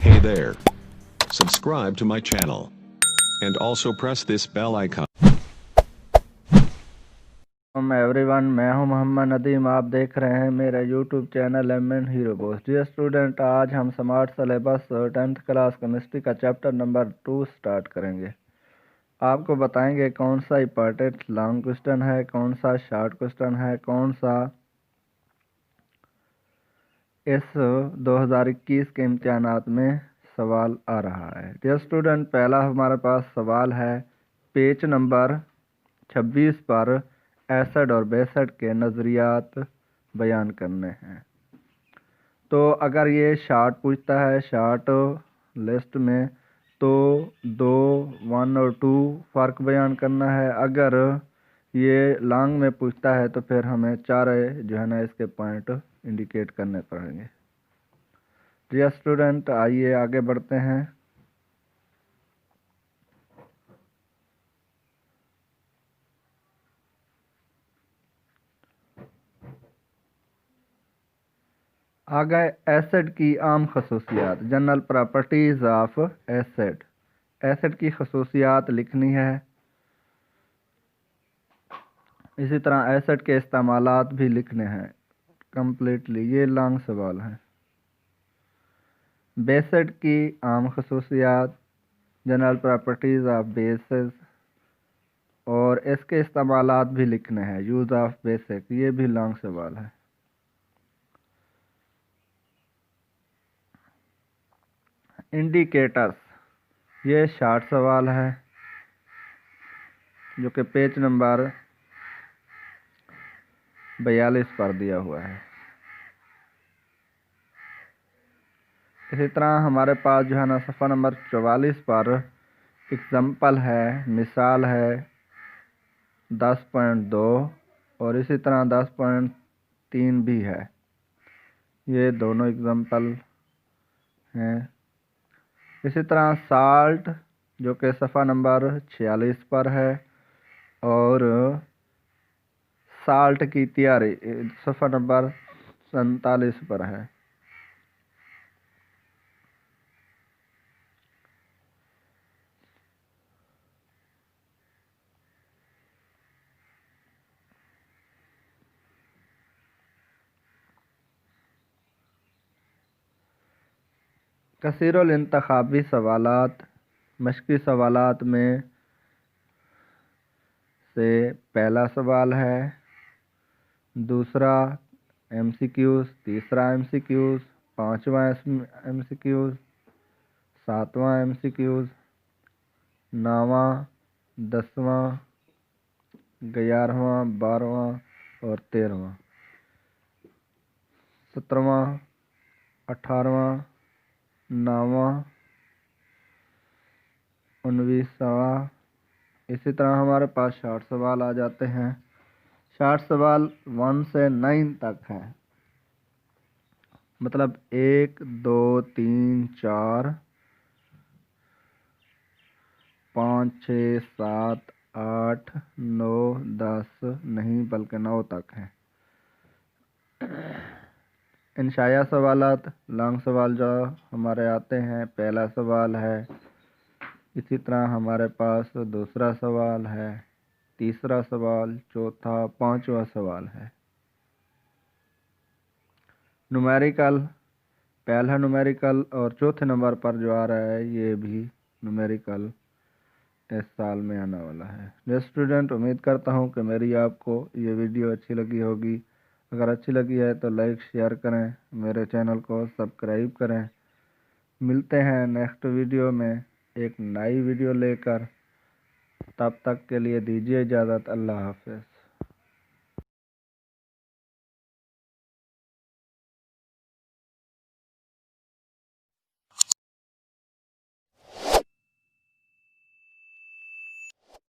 Hey there. Subscribe to my channel. And also press this bell icon. Everyone, मैं हूं मोहम्मद नदीम। आप देख रहे हैं मेरा YouTube channel MN hero boss. Dear student, आज हम smart syllabus 10th class chemistry का चैप्टर नंबर 2 स्टार्ट करेंगे। आपको बताएंगे कौन सा इंपॉर्टेंट लॉन्ग क्वेश्चन है, कौन सा शॉर्ट क्वेश्चन है, कौन सा इस 2021 के इम्तिहानात में सवाल आ रहा है। डियर स्टूडेंट, पहला हमारे पास सवाल है पेज नंबर 26 पर एसिड और बेसिड के नज़रियात बयान करने हैं। तो अगर ये शार्ट पूछता है, शार्ट लिस्ट में, तो 2, 1 और 2 फ़र्क बयान करना है। अगर ये लॉन्ग में पूछता है तो फिर हमें 4 जो है ना इसके पॉइंट इंडिकेट करने पड़ेंगे। डियर स्टूडेंट, आइए आगे बढ़ते हैं। आगे एसिड की आम खसूसियात, general properties of acid. Acid की खसूसियात लिखनी है। इसी तरह एसिड के इस्तेमालात भी लिखने हैं कम्प्लीटली। ये लॉन्ग सवाल है। बेसिड की आम खसूसियात, जनरल प्रॉपर्टीज़ ऑफ बेसिस, और इसके इस्तेमालात भी लिखने हैं, यूज़ ऑफ बेसिक। ये भी लॉन्ग सवाल है। इंडिकेटर्स, ये शॉर्ट सवाल है जो कि पेज नंबर 42 पर दिया हुआ है। इसी तरह हमारे पास जो है ना सफ़ा नंबर 44 पर एग्जाम्पल है, मिसाल है 10.2 और इसी तरह 10.3 भी है। ये दोनों एग्जाम्पल हैं। इसी तरह साल्ट जो कि सफ़ा नंबर 46 पर है, और साल्ट की तैयारी सफ़ा नंबर 47 पर है। कसीरुल इंतखाबी सवालात, मशक़ी सवालात में से पहला सवाल है, दूसरा MCQs, तीसरा MCQs, पाँचवा MCQs, सातवां MCQs, 9वां, 10वां, 11वां, 12वां और 13वां, 17वां, 18वां, 9वां, 19वां। इसी तरह हमारे पास शॉर्ट सवाल आ जाते हैं। शॉर्ट सवाल 1 से 9 तक हैं, मतलब 1, 2, 3, 4, 5, 6, 7, 8, 9, 10 नहीं बल्कि 9 तक हैं। इंशाया सवालात, लॉन्ग सवाल जो हमारे आते हैं, पहला सवाल है। इसी तरह हमारे पास दूसरा सवाल है, तीसरा सवाल, चौथा, 5वां सवाल है। न्यूमेरिकल, पहला न्यूमेरिकल और चौथे नंबर पर जो आ रहा है ये भी न्यूमेरिकल इस साल में आने वाला है। डियर स्टूडेंट, उम्मीद करता हूँ कि मेरी आपको ये वीडियो अच्छी लगी होगी। अगर अच्छी लगी है तो लाइक शेयर करें, मेरे चैनल को सब्सक्राइब करें। मिलते हैं नेक्स्ट वीडियो में एक नई वीडियो लेकर। तब तक के लिए दीजिए इजाज़त। अल्लाह हाफ़िज़।